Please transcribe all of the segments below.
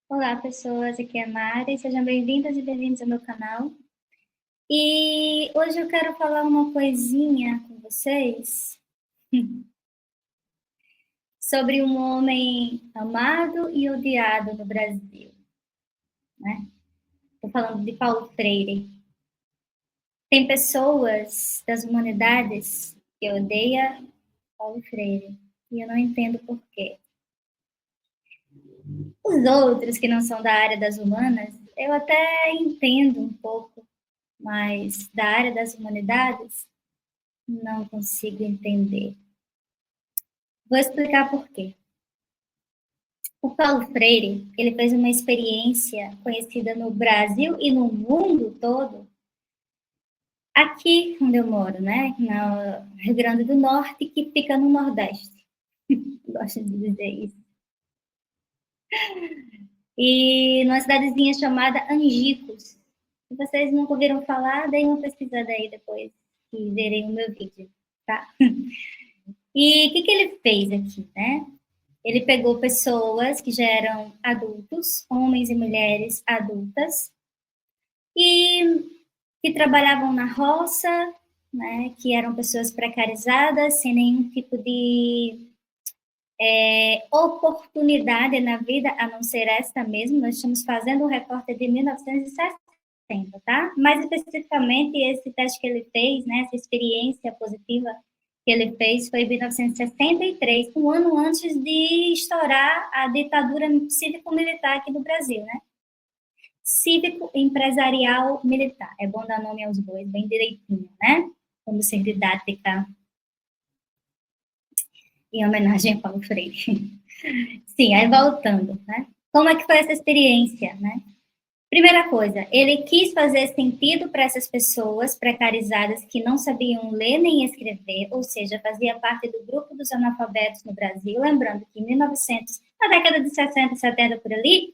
Olá, pessoas, aqui é a Mari, sejam bem-vindas e bem-vindos ao meu canal. E hoje eu quero falar uma coisinha com vocês sobre um homem amado e odiado no Brasil, né? Estou falando de Paulo Freire. Tem pessoas das humanidades que odeiam Paulo Freire e eu não entendo por quê. Os outros que não são da área das humanas, eu até entendo um pouco, mas da área das humanidades, não consigo entender. Vou explicar por quê. O Paulo Freire, ele fez uma experiência conhecida no Brasil e no mundo todo, aqui onde eu moro, né, no Rio Grande do Norte, que fica no Nordeste. Gosto de dizer isso. E numa cidadezinha chamada Angicos. Se vocês nunca ouviram falar, deem uma pesquisada aí depois e verem o meu vídeo, tá? E o que ele fez aqui, né? Ele pegou pessoas que já eram adultos, homens e mulheres adultas, e que trabalhavam na roça, né, que eram pessoas precarizadas, sem nenhum tipo de oportunidade na vida, a não ser esta mesmo. Nós estamos fazendo um recorte de 1960, tá? Mais especificamente, esse teste que ele fez, né, essa experiência positiva que ele fez foi em 1963, um ano antes de estourar a ditadura cívico-militar aqui no Brasil, né? Cívico, empresarial, militar. É bom dar nome aos bois bem direitinho, né? Como ser didática em homenagem a Paulo Freire. Sim, aí voltando, né? Como é que foi essa experiência, né? Primeira coisa, ele quis fazer sentido para essas pessoas precarizadas que não sabiam ler nem escrever, ou seja, fazia parte do grupo dos analfabetos no Brasil. Lembrando que em 1900, na década de 60, 70 por ali,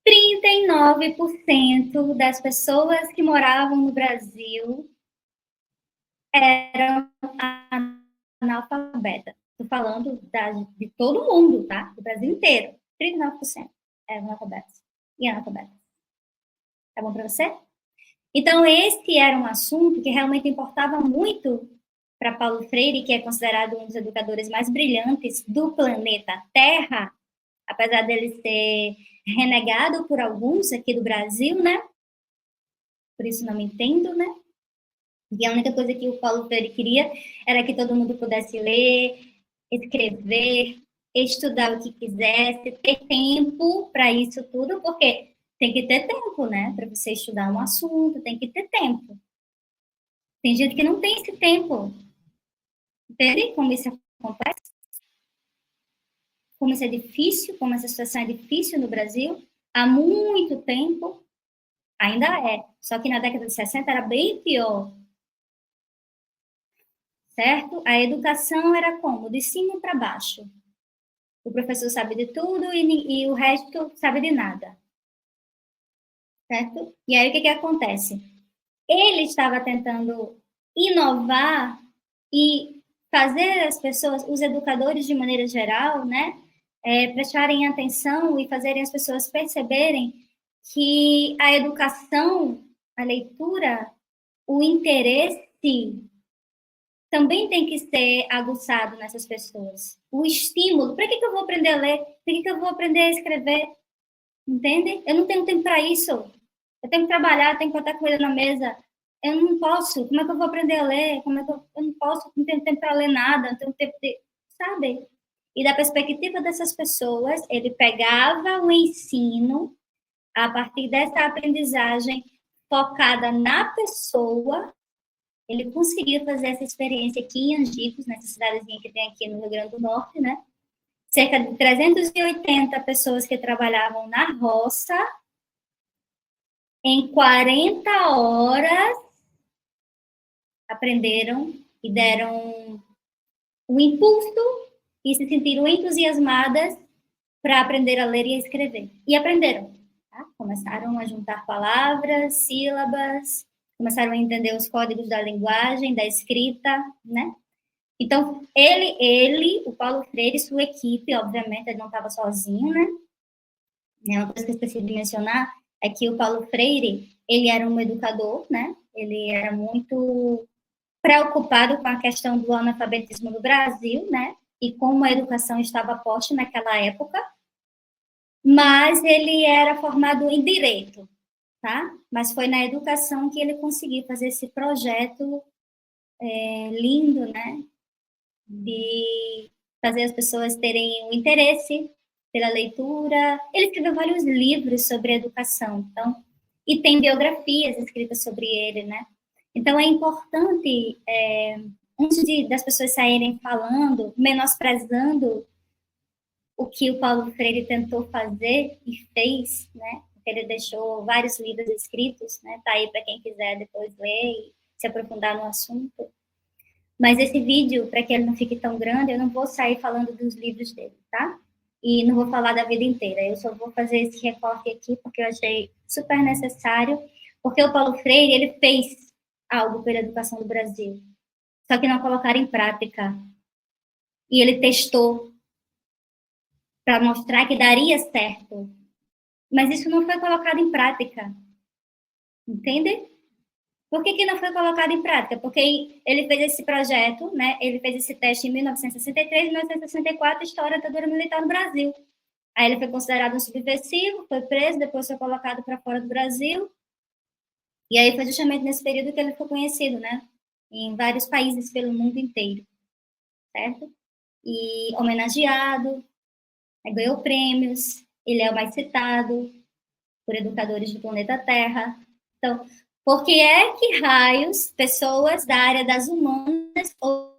39% das pessoas que moravam no Brasil eram analfabetas. Estou falando de todo mundo, tá? Do Brasil inteiro. 39% eram analfabetos e analfabetas. Tá bom para você? Então, esse era um assunto que realmente importava muito para Paulo Freire, que é considerado um dos educadores mais brilhantes do planeta Terra, apesar dele ser renegado por alguns aqui do Brasil, né? Por isso não me entendo, né? E a única coisa que o Paulo Freire queria era que todo mundo pudesse ler, escrever, estudar o que quisesse, ter tempo para isso tudo, porque tem que ter tempo, né? Para você estudar um assunto, tem que ter tempo. Tem gente que não tem esse tempo. Entende como isso acontece? Como isso é difícil, como essa situação é difícil no Brasil? Há muito tempo, ainda é. Só que na década de 60 era bem pior, certo? A educação era como? De cima para baixo. O professor sabe de tudo e o resto sabe de nada, certo? E aí o que acontece? Ele estava tentando inovar e fazer as pessoas, os educadores de maneira geral, né, prestarem atenção e fazerem as pessoas perceberem que a educação, a leitura, o interesse também tem que ser aguçado nessas pessoas. O estímulo. Para que eu vou aprender a ler? Para que eu vou aprender a escrever? Entende? Eu não tenho tempo para isso. Eu tenho que trabalhar, tenho que botar comida na mesa. Eu não posso. Como é que eu vou aprender a ler? Como é que eu não posso? Não tenho tempo para ler nada. Não tenho tempo de. Sabe? E da perspectiva dessas pessoas, ele pegava o ensino a partir dessa aprendizagem focada na pessoa. Ele conseguia fazer essa experiência aqui em Angicos, nessa cidadezinha que tem aqui no Rio Grande do Norte, né? Cerca de 380 pessoas que trabalhavam na roça, em 40 horas, aprenderam e deram um impulso e se sentiram entusiasmadas para aprender a ler e a escrever. E aprenderam. Tá? Começaram a juntar palavras, sílabas, começaram a entender os códigos da linguagem, da escrita, né? Então, o Paulo Freire, sua equipe, obviamente, ele não estava sozinho, né? Uma coisa que eu esqueci de mencionar é que o Paulo Freire, ele era um educador, né? Ele era muito preocupado com a questão do analfabetismo no Brasil, né? E como a educação estava posta naquela época, mas ele era formado em direito, tá? Mas foi na educação que ele conseguiu fazer esse projeto lindo, né? De fazer as pessoas terem o interesse pela leitura. Ele escreveu vários livros sobre educação, então, e tem biografias escritas sobre ele, né? Então é importante, antes das pessoas saírem falando, menosprezando o que o Paulo Freire tentou fazer e fez, né? Porque ele deixou vários livros escritos, né? Tá aí para quem quiser depois ler e se aprofundar no assunto. Mas esse vídeo, para que ele não fique tão grande, eu não vou sair falando dos livros dele, tá? E não vou falar da vida inteira. Eu só vou fazer esse recorte aqui porque eu achei super necessário, porque o Paulo Freire, ele fez algo pela educação do Brasil, só que não colocaram em prática. E ele testou para mostrar que daria certo. Mas isso não foi colocado em prática. Entende? Por que não foi colocado em prática? Porque ele fez esse projeto, né? Ele fez esse teste em 1963 e 1964, História da ditadura militar no Brasil. Aí ele foi considerado um subversivo, foi preso, depois foi colocado para fora do Brasil. E aí foi justamente nesse período que ele ficou conhecido, né? Em vários países pelo mundo inteiro, certo? E homenageado, ganhou prêmios, ele é o mais citado por educadores do planeta Terra. Então, por que é que raios pessoas da área das humanas ou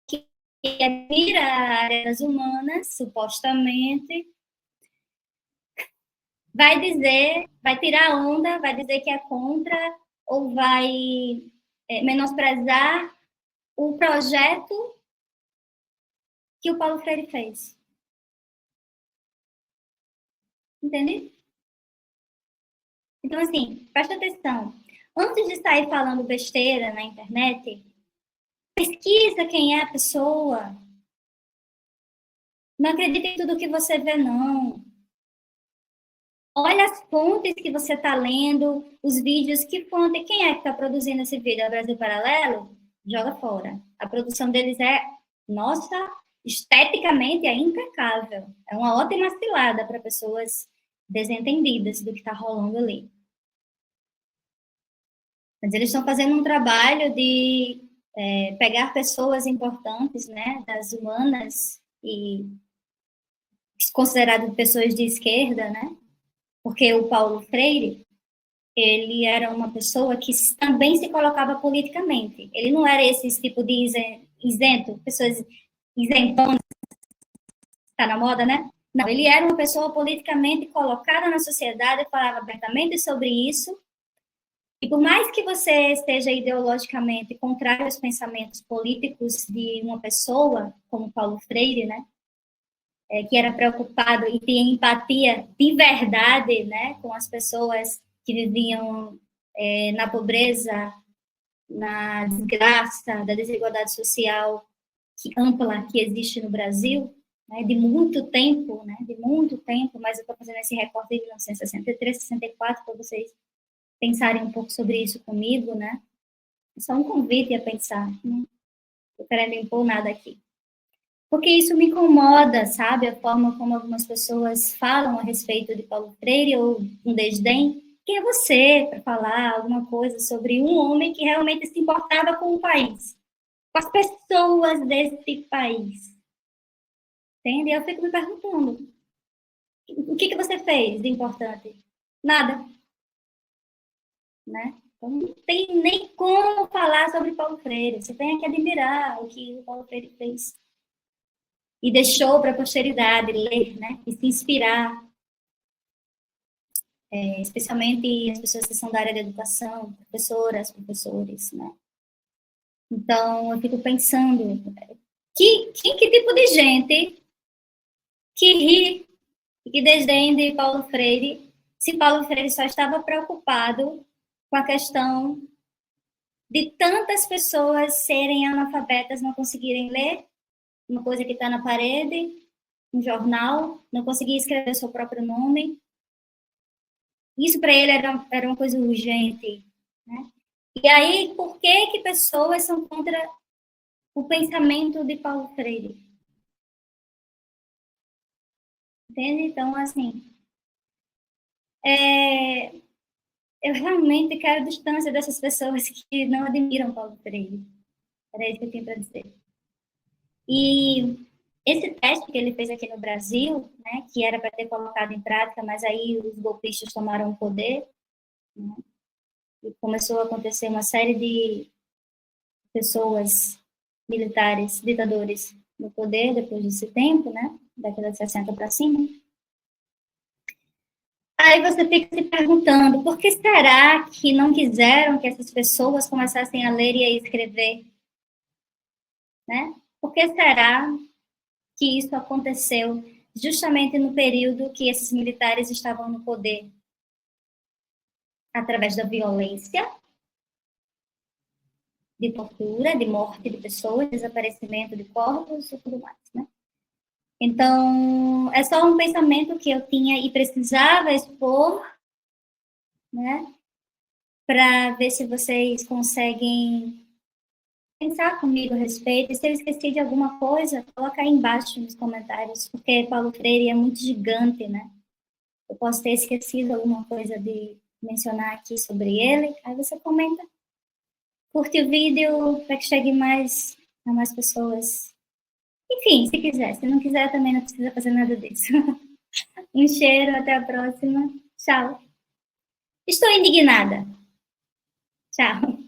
que admira a área das humanas, supostamente, vai dizer, vai tirar onda, vai dizer que é contra ou vai menosprezar o projeto que o Paulo Freire fez? Entende? Então, assim, presta atenção. Antes de sair falando besteira na internet, pesquisa quem é a pessoa. Não acredite em tudo que você vê, não. Olha as fontes que você está lendo, os vídeos, que fonte, quem é que está produzindo esse vídeo? É o Brasil Paralelo? Joga fora. A produção deles é, nossa, esteticamente é impecável. É uma ótima cilada para pessoas desentendidas do que está rolando ali. Mas eles estão fazendo um trabalho de pegar pessoas importantes, né, das humanas e consideradas pessoas de esquerda, né? Porque o Paulo Freire, ele era uma pessoa que também se colocava politicamente. Ele não era esse tipo de isento, pessoas isentonas, está na moda, né? Não, ele era uma pessoa politicamente colocada na sociedade, falava abertamente sobre isso. E por mais que você esteja ideologicamente contrário aos pensamentos políticos de uma pessoa, como Paulo Freire, né? Que era preocupado e tinha empatia de verdade, né, com as pessoas que viviam na pobreza, na desgraça, da desigualdade social ampla que existe no Brasil, né, de muito tempo, mas eu estou fazendo esse recorte de 1963, 64, para vocês pensarem um pouco sobre isso comigo, né? É só um convite a pensar, não estou querendo impor nada aqui. Porque isso me incomoda, sabe? A forma como algumas pessoas falam a respeito de Paulo Freire ou um desdém. Quem é você para falar alguma coisa sobre um homem que realmente se importava com o país, com as pessoas desse país? Entende? Eu fico me perguntando, o que você fez de importante? Nada, né? Então não tem nem como falar sobre Paulo Freire. Você tem que admirar o que o Paulo Freire fez e deixou para a posteridade ler, né? E se inspirar, especialmente as pessoas que são da área da educação, professoras, professores, né? Então, eu fico pensando, que tipo de gente que ri e que desdém de Paulo Freire, se Paulo Freire só estava preocupado com a questão de tantas pessoas serem analfabetas, não conseguirem ler, uma coisa que está na parede, um jornal, não conseguia escrever seu próprio nome. Isso para ele era uma coisa urgente, né? E aí, por que pessoas são contra o pensamento de Paulo Freire? Entende? Então, assim, eu realmente quero distância dessas pessoas que não admiram Paulo Freire. Era isso que eu tinha para dizer. E esse teste que ele fez aqui no Brasil, né, que era para ter colocado em prática, mas aí os golpistas tomaram o poder, né, e começou a acontecer uma série de pessoas militares, ditadores no poder depois desse tempo, né, década de 60 para cima. Aí você fica se perguntando, por que será que não quiseram que essas pessoas começassem a ler e a escrever? Né? Por que será que isso aconteceu justamente no período que esses militares estavam no poder? Através da violência, de tortura, de morte de pessoas, desaparecimento de corpos e tudo mais, né? Então, é só um pensamento que eu tinha e precisava expor, né? Para ver se vocês conseguem pensar comigo a respeito. E se eu esqueci de alguma coisa, coloca aí embaixo nos comentários, porque Paulo Freire é muito gigante, né? Eu posso ter esquecido alguma coisa de mencionar aqui sobre ele, aí você comenta. Curte o vídeo para que chegue mais a mais pessoas. Enfim, se quiser. Se não quiser, também não precisa fazer nada disso. Um cheiro, até a próxima. Tchau. Estou indignada. Tchau.